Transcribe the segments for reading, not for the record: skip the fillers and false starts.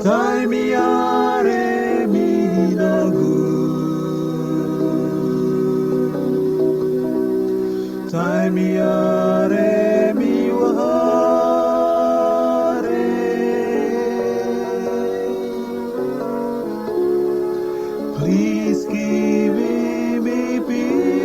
taimiare minagu, taimiare miwahare, please give me peace.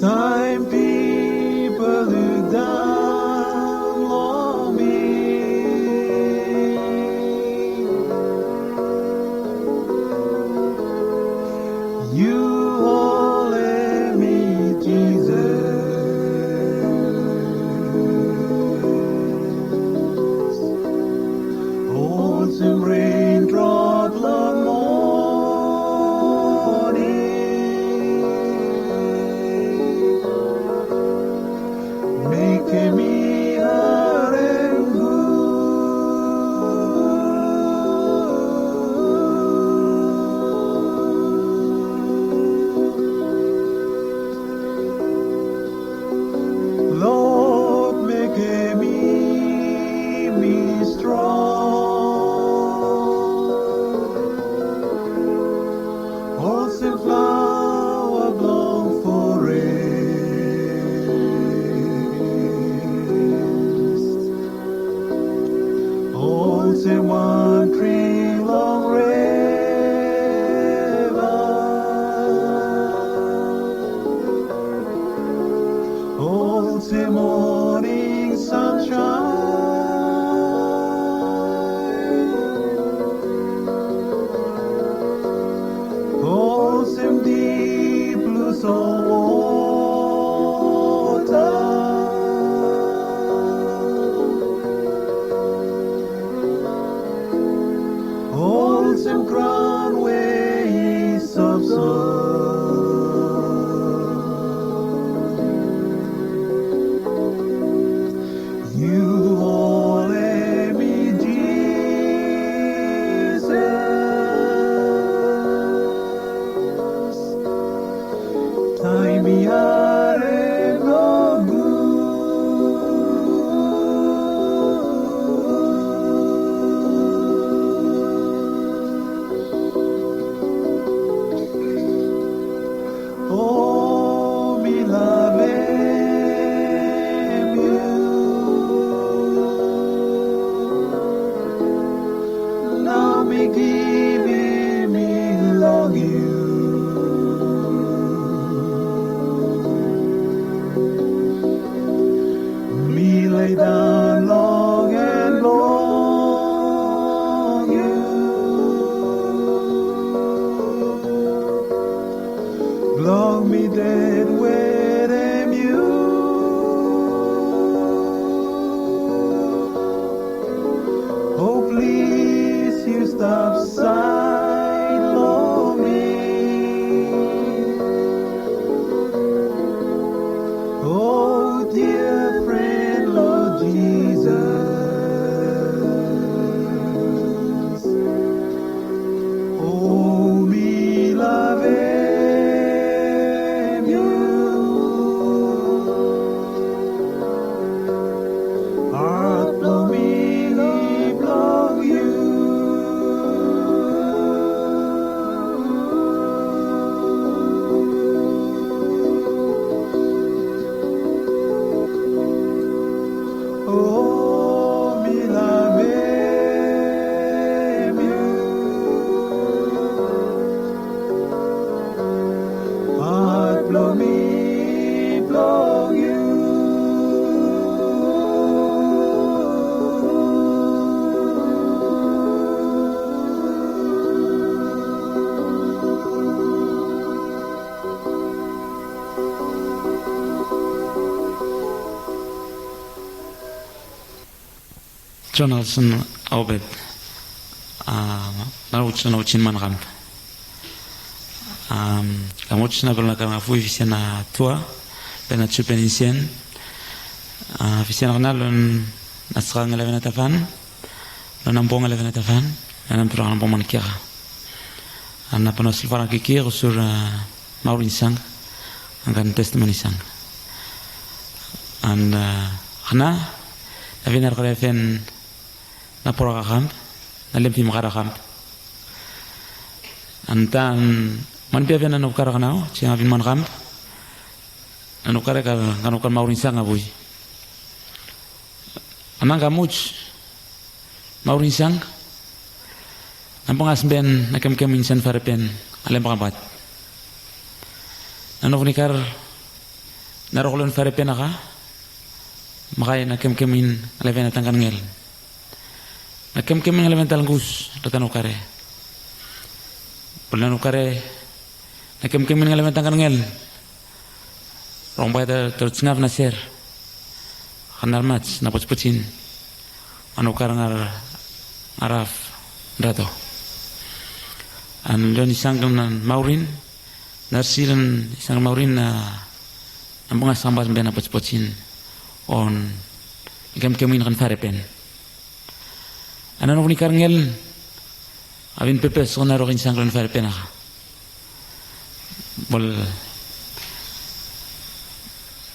Time people look down on me. You hold me, Jesus. Awesome raindrop of morning, make me hard and good. Lord, make me strong. Awesome flower blown forest. Awesome one tree long river. Awesome morning sunshine. Awesome deep blue salt water. Awesome crown waves of song. You hold me, Jesus. Time are no good. Oh, me love you. Now me give me love you. Me lay down long and long you. Long me dead with him you. Oh please you stop side long me. Oh dear friend Lord Jesus. Oh me love you. Heart blow me blow you. Oh me love you. Heart blow me blow you. Jonathan Obed nauczył man ram. Kamuczyna była na fu wisiana tua, pena chupenisien. Wisiana nalon nasrang levena tafan, lonampong levena tafan, nampro nampong man kira. Anna panos lvara kikir sur Maurin sang, angkan testimoni sang. an khna avinar qrefen na program na lempi maqarakham antan man pia vena no karaknao chinga bin man ram anu kareka nganu kan maurin sanga bui amanga much maurin sang ampang asben nakem kem insan farapen alem pabat anu vnikar narolon farapen aka makay nakem kemin aleven atangkan ngel nakem kemin aleven talgus tatanu kare Pernah nukare, nakem kemin ngalaman tangkan ngel, rompai tercengap nasir, kanal mat, napos pucin, anukar ngar araf dato, an leon isang nan maurin, narsiran isang maurin na ambunga sambas ben napos pucin, on nakem kemin kan farepen, anan unikar ngel. Avin pepes kona rokin sanglan fer pena. Bol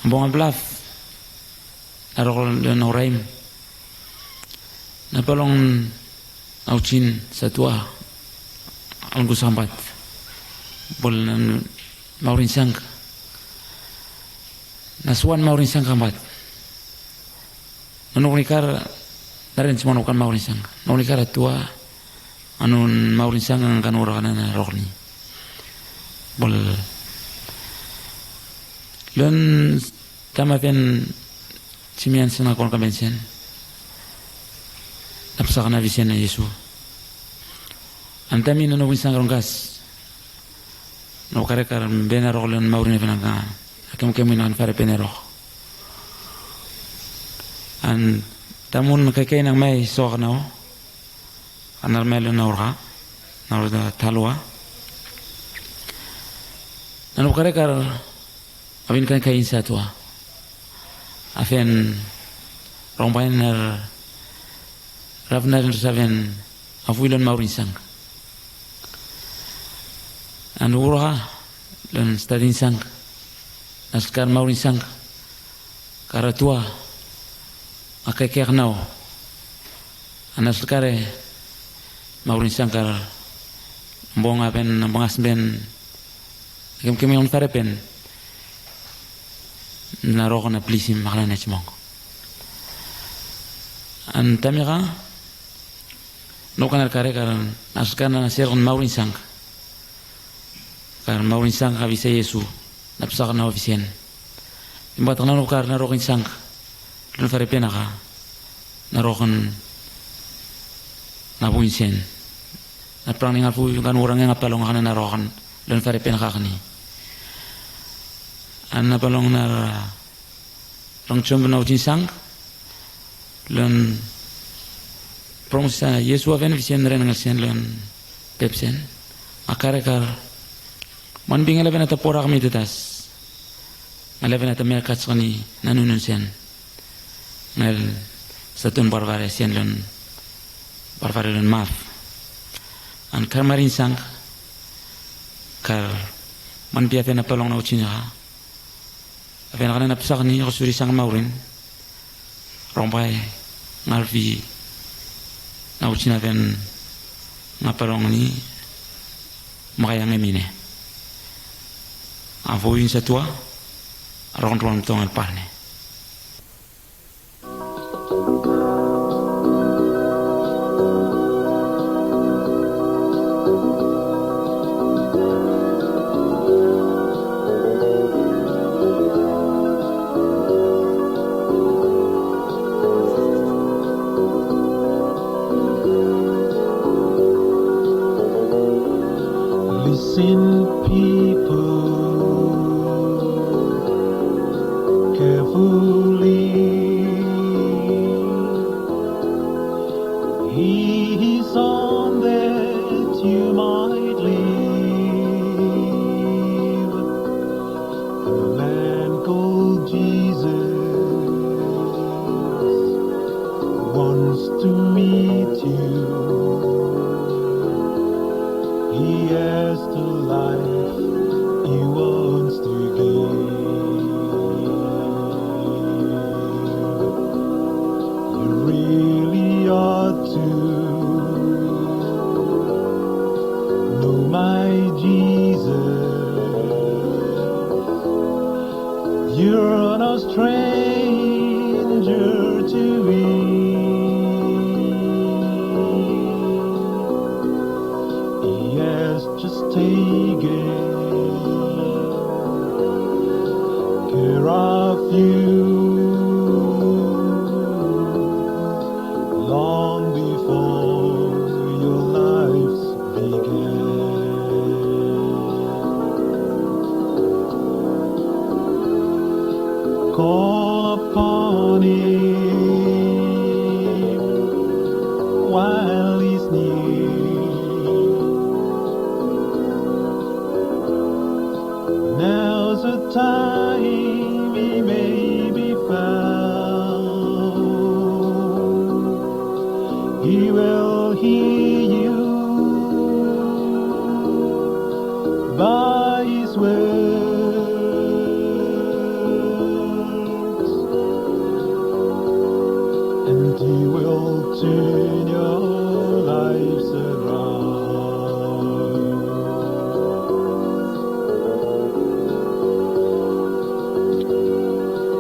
ambong ablaf. Arokon dan oraim. Napalong aucin satwa algu sambat. Bol maurin sang. Naswan maurin sang kambat. Nanunikar narin semua nukan maurin sang. Nanunikar tua anun maurin sangang kan orang na rokni bol lon tamaten simian sana kon kabensen napsa kana visen na Yesu antami no win sangang gas no karekar bena roklon maurin venanga akem keminan fare penero an tamun kekay nang may sokno anar melo naurha naurda talwa nanu karekar abin kan kain satwa afen rombain nar ravnar saven afuilon maurin sang anu urha dan stadin sang naskar maurin sang karatua akekek nau anaskare maurin sangkar mbong apen mbongas ben kem on farepen narok na plisim maklan chmong an tamira no kanar kare karan askana na ser on maurin sang kar maurin sang avise Yesu napsak na ofisien imbat na no kar narokin sang lon farepen aka narokon nabuin sen na prang ninga fu kan orang yang apalong kana narokan lon fare pen kakani an napalong na rong chom na utin sang lon prongsa Yesu aven visen ren ngalsen lon pepsen akare kar man binga leven ata porak mi tetas leven ata merkat sani nanunun sen ngal satun barbare sen lon barbaran maaf an kamarin sang kar man pia fena palong na uchina afena kana napsak ni osuri sang maurin rompai ngalvi na uchina fen ngapalong ni makayang emine avoin satwa ron tong alparne Listen, people, carefully. upon him while he's near. Now's the time he may be found. He will hear you by his words, and he will turn your lives around.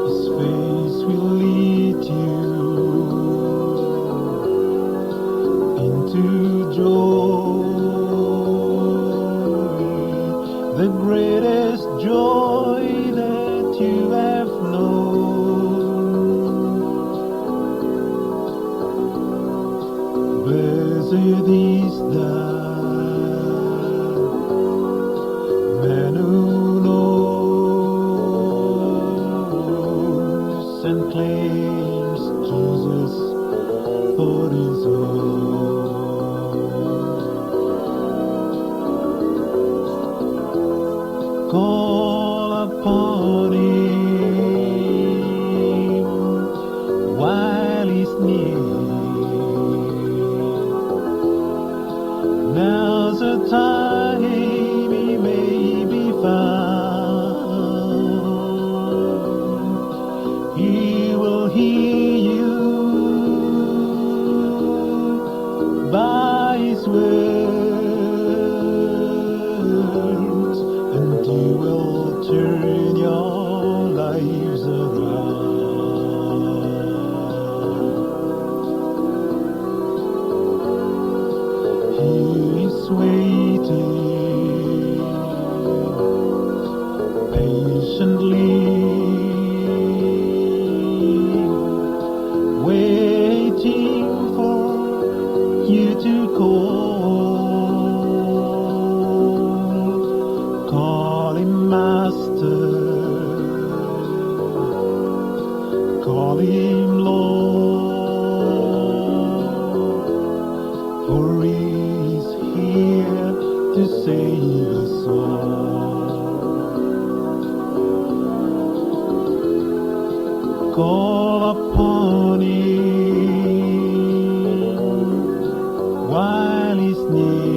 His face will lead you into joy, the greatest joy that you have known. Blessed is the man who knows and claims Jesus for his own. Call upon him while he's near. Now's the time he may be found. He will hear you by his words, and he will turn your lives around. He is waiting patiently, waiting for you to call him Master, call him Lord, for he is here to save us all. Call upon him while he's near.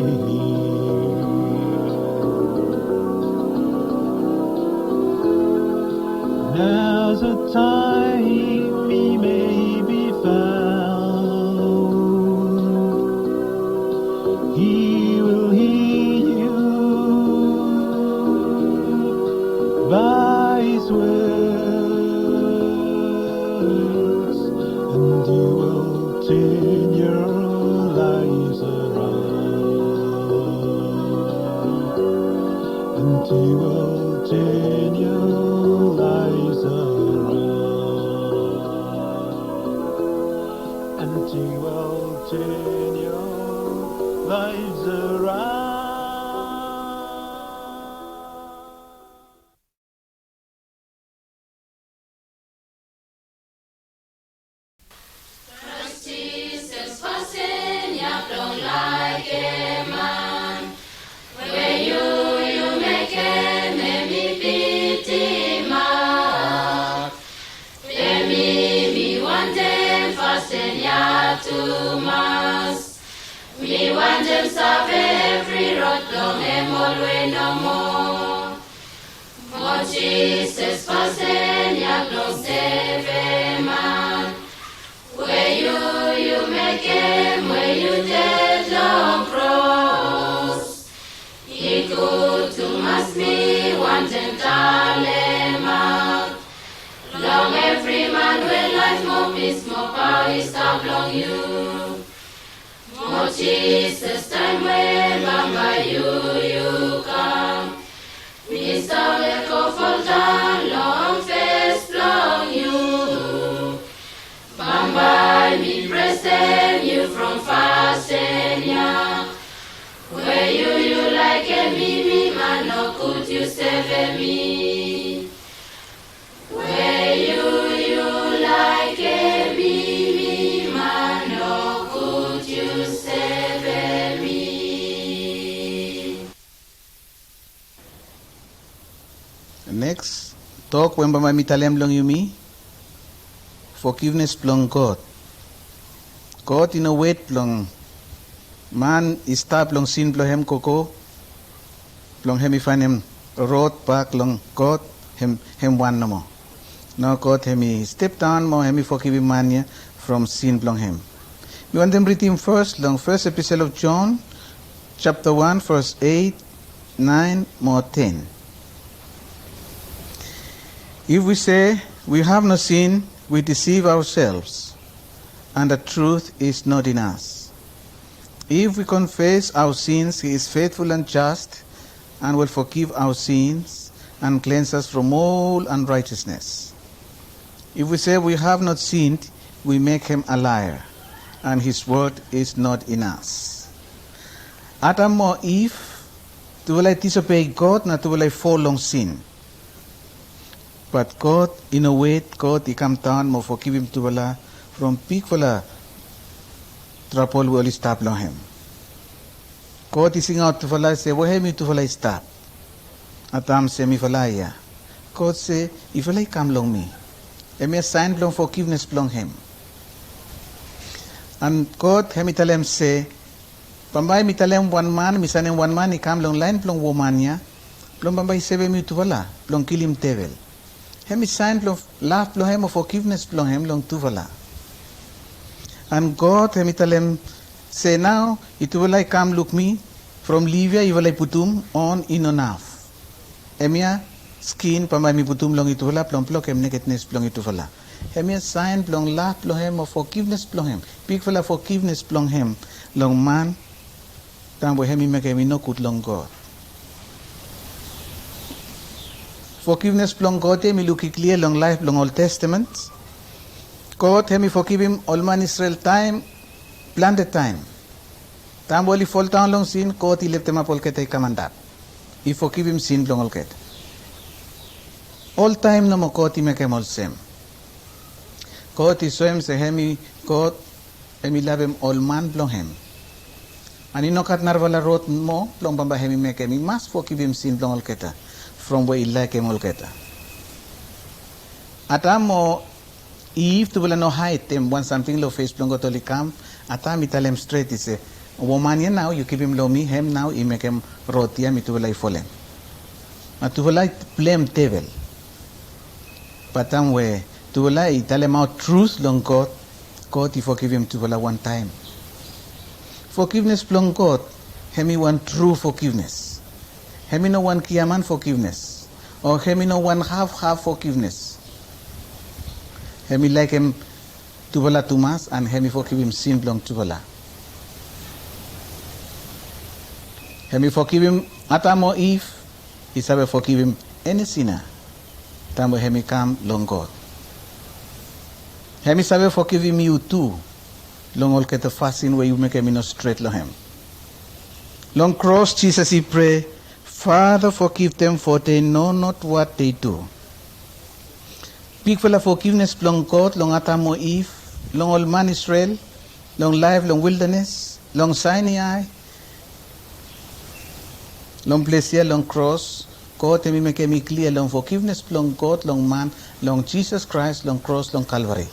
Now's the time he may be found. He will hear you by his words, and he will turn your lives around, and he will turn your lives around, and he will turn your lives around. Jesus was in your blood like a man. Where you make him me pity mark. Me want them fasten ya to mass. Me want them serve every road long and always no more. But Jesus fasten ya blood save a man. Where you make him, where you dead long cross. He could to mass me want them talema. Long every man will life more peace, more power is long you. More Jesus time when by you come. Mr. Echo fall down, long face long you. By me present you from fasten ya. Where you like a me man, no could you save me? Where you like Talk when ba mitalem long yumi. Forgiveness plong God. God in a wait plong. Man is tap long sin plong hem koko. Plong hem ifanem road back long God hem one no more. No God hemi step down mo hemi forgive mania from sin plong hem. We want them read him first long first epistle of John, chapter 1, verse 8, 9, more 10. If we say we have no sin, we deceive ourselves, and the truth is not in us. If we confess our sins, He is faithful and just, and will forgive our sins and cleanse us from all unrighteousness. If we say we have not sinned, we make Him a liar, and His word is not in us. Adam or Eve, tuwalay disobey God na tuwalay follow sin. But God, in a way, God, He come down mo forgive him tuwala from big wala trouble will stop long him. God is sing out tuwala say, "Why me tuwala stop?" Adam say, "Mi falaya." God say, "If I come long me, me a sign long forgiveness long him." And God, hemi talem say, "Pambay mi talem one man, mi sanem one man, he come long line long woman ya, long pambay sebe mi tuwala, long kilim tevel." Hemi sign long laugh long him of forgiveness long him long tuwala. And God, hemi talem say now, it will I come look me from Livia, you will I putum on in enough. Emia skin pambay mi putum long ituwala, plong plok em nakedness plong ituwala. Hemi sign plong laugh plong him of forgiveness plong him. Big fella forgiveness plong him long man. Tambo hemi make hemi no good long God. Forgiveness plong God hemi look clear long life long Old Testament. God hemi forgive him all man Israel time, planted time. Tambo li fall down long sin, God he left him up all kete kamandat. He forgive him sin long all ket. All time no mo God he make him all same. God he so him say hemi God hemi love him all man plong him. And inokat narvala wrote mo plong bamba hemi make him. He must forgive him sin plong all keta. From where he like him all keta. Atam mo Eve to wala no height them one something low face plong gotoli kam. Atam italem straight he say, woman yan now you keep him low me, him now he make him rotia me to wala folem. At to wala blame devil. Patam we to wala italem out truth long God. God he forgive him to wala one time. Forgiveness plong God, hemi one true forgiveness. Hemi no one kiaman forgiveness. Or hemi no one half forgiveness. Hemi like him tubala tumas and hemi forgive him sin plong tubala. Hemi forgive him atamo if he sabe forgive him any sinner. Tamo hemi come long God. Hemi sabe forgive him you too. Long all get the fasting where you make him no straight long him. Long cross Jesus he pray, Father forgive them for they know not what they do. Big fella forgiveness long God, long atamo Eve, long all man Israel, long life, long wilderness, long Sinai, long place here, long cross. God hemi make me clear long forgiveness long God, long man, long Jesus Christ, long cross, long Calvary.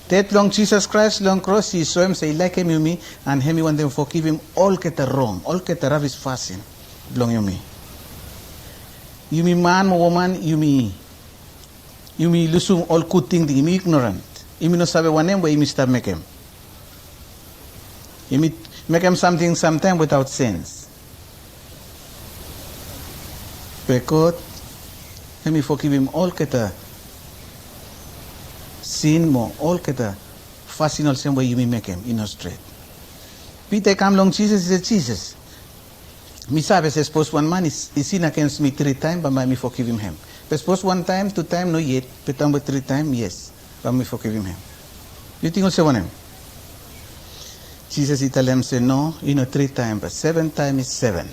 That long Jesus Christ, long cross, he saw him say like him you me, and hemi want them forgive him all get the wrong, all get the ravis fasting, belong you me. You me man, woman, you me lusum all good thing, you me ignorant. You me no sabe one name where you me start make him. You me make him something sometime without sense. But God, hemi forgive him all get the sin mo, all keta fasting all same way you may make him in a straight. Peter come long Jesus, he said, Jesus, me sabe, suppose one man is sin against me 3 times, but me forgive him. But suppose 1 time, 2 times, no yet, but 3 times, yes, but me forgive him. You think also one him? Jesus he tell him, say, no, 3 times, but 7 times is 7.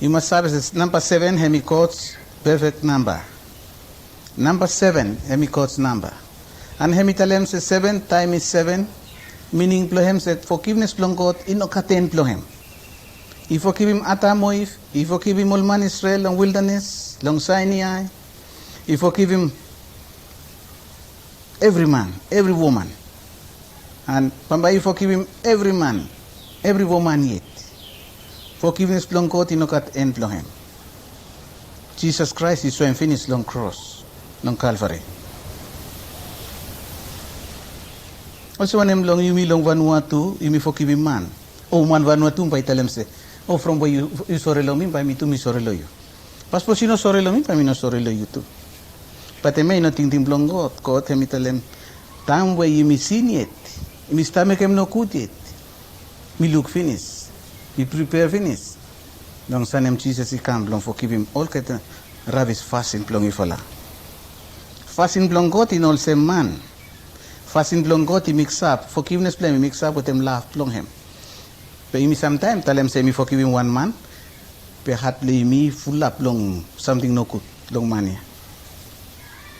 You must sabe, number 7, he quotes perfect number. Number 7, hemi God's number. And hemi tell him say 7 times is 7, meaning plong him said forgiveness plong God in okaten plong him. He forgive him Atamoif. He forgive him all man Israel long wilderness, long Sinai. He forgive him every man, every woman. And Pamba he forgive him every man, every woman yet. Forgiveness long God inokat end long him. Jesus Christ is so finished long cross, long Calvary. Also when him long yumi long Vanuatu, yumi forgive him man. Oh man Vanuatu by tell him say, oh from where you sorry lo me by me to me sorry lo you. Passport sino sorry lo me by me no sorry lo you too. But I may not think him long God him tell him, time where you me sin yet, me stomach him no good yet. Me look finish, me prepare finish. Long son him Jesus he come long forgive him all kata ravis fasting long ifala. Fasting long God in all same man. Fasting long God he mix up forgiveness plan mix up with him laugh long him. But me sometimes tell him say me forgive him one man. But hardly me full up long something no good long money.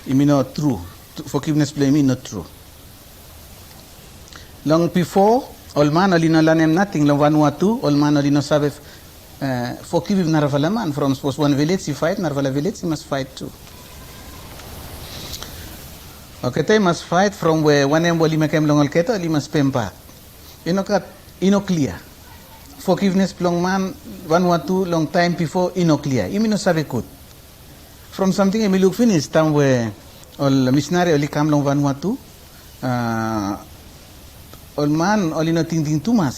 It me not true. Forgiveness play me not true. Long before, all man only no learn him nothing. Long Vanuatu, all man only no sabe forgive him narvala man. From suppose one village he fight, narvala village he must fight too. Okay, they must fight from where one emboli make him long alketa, he must pay back. You know clear. Forgiveness long man, Vanuatu long time before, clear. You no sabe good. From something I may look finish time where all missionary only come long Vanuatu, all man only no thinking too much.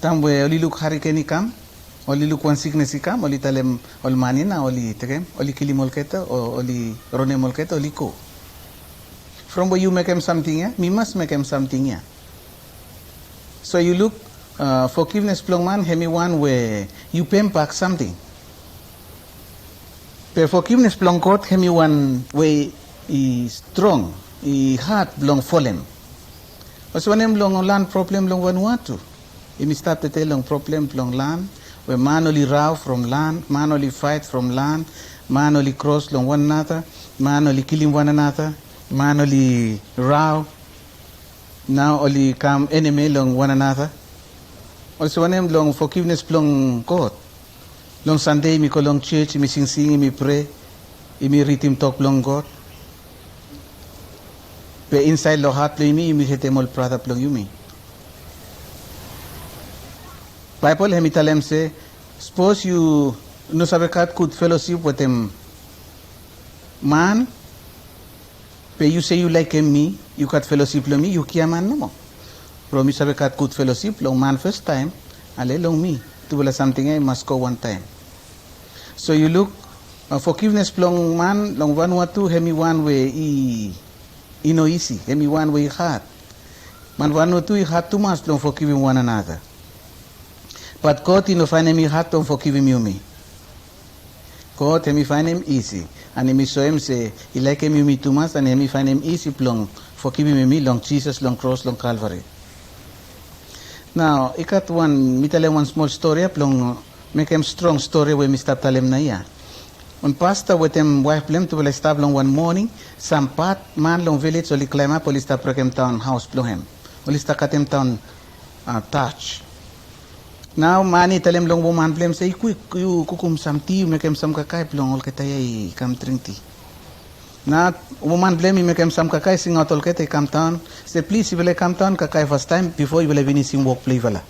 Time where only look hurricane come, only look one sickness he come, only tell him all manina, only take him, only kill him molketa, or only rone molketa, only go. From where you make him something, yeah, me must make him something, yeah. So you look forgiveness plong man, hemi one where you pay back something. But forgiveness plong God, hemi one way is strong, he hard long fallen. Also when him long land problem long Vanuatu, he start to tell long problem long land, where man only row from land, man only fight from land, man only cross long one another, man only killing one another, man only row. Now only come enemy long one another. Also when him long forgiveness long God. Long Sunday me go long church, me sing, me pray, me read him talk long God. But inside lo heart play me hit him all brother long you me. Bible him tell him say, suppose you no sabe kat good fellowship with him man, but you say you like him me, you got fellowship long me, you kia man no more. Bro me sabe kat good fellowship long man first time, ale long me. To bala something I must go one time. So you look forgiveness long man long Vanuatu hemi one way he no easy hemi one way hard. Man Vanuatu he hard too much long forgiving one another. But God no find him hard long forgiving you me. God hemi find him easy and hemi show him say he like him me too much and hemi find him easy long forgiving me long Jesus long cross long Calvary. Now, I got me tell one small story, long make him strong story where me stop tell him na ya. On pastor with him wife blame to stop long one morning, some part man long village only climb up, only stop break him town house blow him. Only stop cut him town touch. Now money tell him long woman blame say quick you kukum some tea, make him some kakai long all ketay come drink tea. Now woman blame me make him some kakai sing out all ketay come town. Say please you will come town kakai first time before you will finish him work play vala.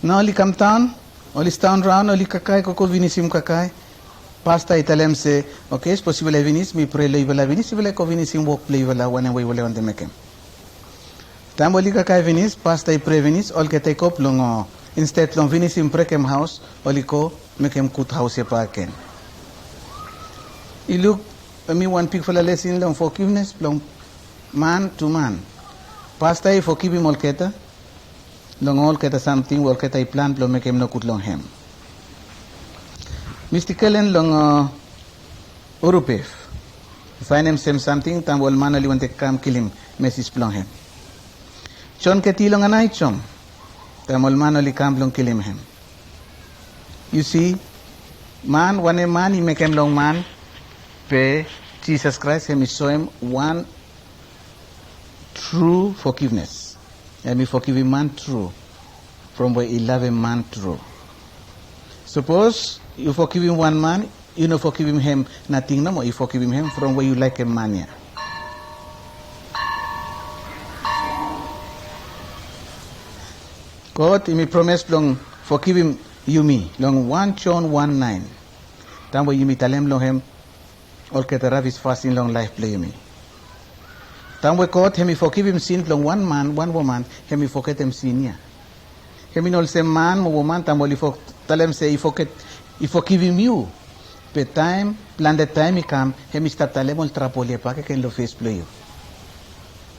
Now only come town, only stand round, only kakai koko finish him kakai. Pastor I tell him say okay it's possible finish me pray lo vala finish you will ko finish him work play vala when we will want to make him. Time only kakai finish pastor I pray finish all ketay kop long instead long finish him break him house only ko make him good house pa again. You look me one pick for a lesson long forgiveness long man to man. Pastor I forgive him all keta. Long all keta something all keta I plan long make him no good long him. Mr. Kellen long Urupef. Find him same something tam all man only want to come kill him message long him. Chon keti long anay chom. Tam all man only come long kill him. You see man one a man he make him long man. Pay Jesus Christ and show him one true forgiveness. And me forgive him man true. from where he love a man through. Suppose you forgive him one man, you know forgive him nothing no more, you forgive him from where you like a man here. God, he me promise long forgive him you me, long 1 John 1:9. Then where you me tell him long him, all get the rabbis fasting long life play you me. Then where God, he me forgive him sin long one man, one woman, he me forget him sin here. He me all say man, woman, then where you tell him say he forgive him you. But time, plan the time he come, he me start tell him all trapole pa que lo face play you.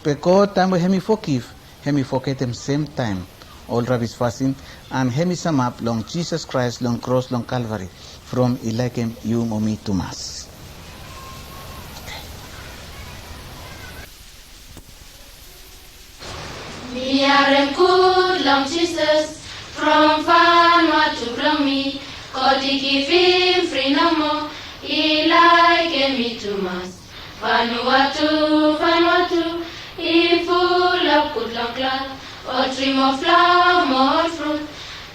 But God, time where he me forgive, he me forget him same time. All rabbis fasting, and he me sum up long Jesus Christ, long cross, long Calvary, from Eliakim, you, or me to Mass. Me are good long Jesus, from Vanuatu long me, God he give him free no more, Eliakim me to Mass. Vanuatu, Vanuatu, he full of good long cloud. A dream of flower, more fruit.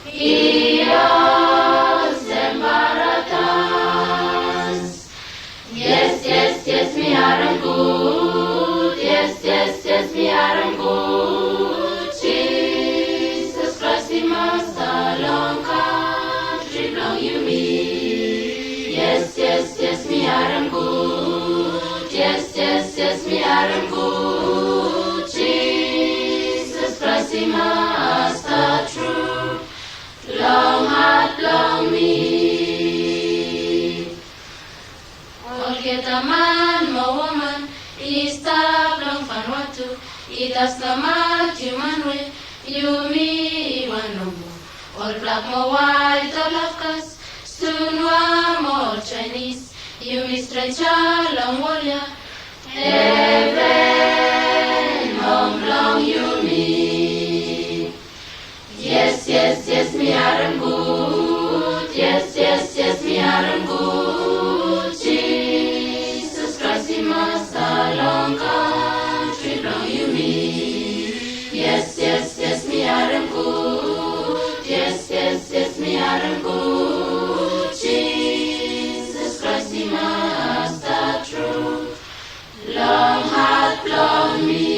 Ios embaratas. Yes, yes, yes, me are good. Yes, yes, yes, me are good. Jesus Christ, the Master, long country, long you me. Yes, yes, yes, me are good. Yes, yes, yes, me are good. The Master true, long heart, long me. All get a man, more woman, he stop long Vanuatu. It has the man, human way, you, me, one no more. All black, more white, all of us, soon one more Chinese. You, me, stranger, long warrior, heaven, long, long, you, me. Yes, yes, yes, me are good. Yes, yes, yes, me are good. Jesus Christ, the Master, long country, long you me. Yes, yes, yes, me are good. Yes, yes, yes, me are good. Jesus Christ, the Master, true. Long heart, long me.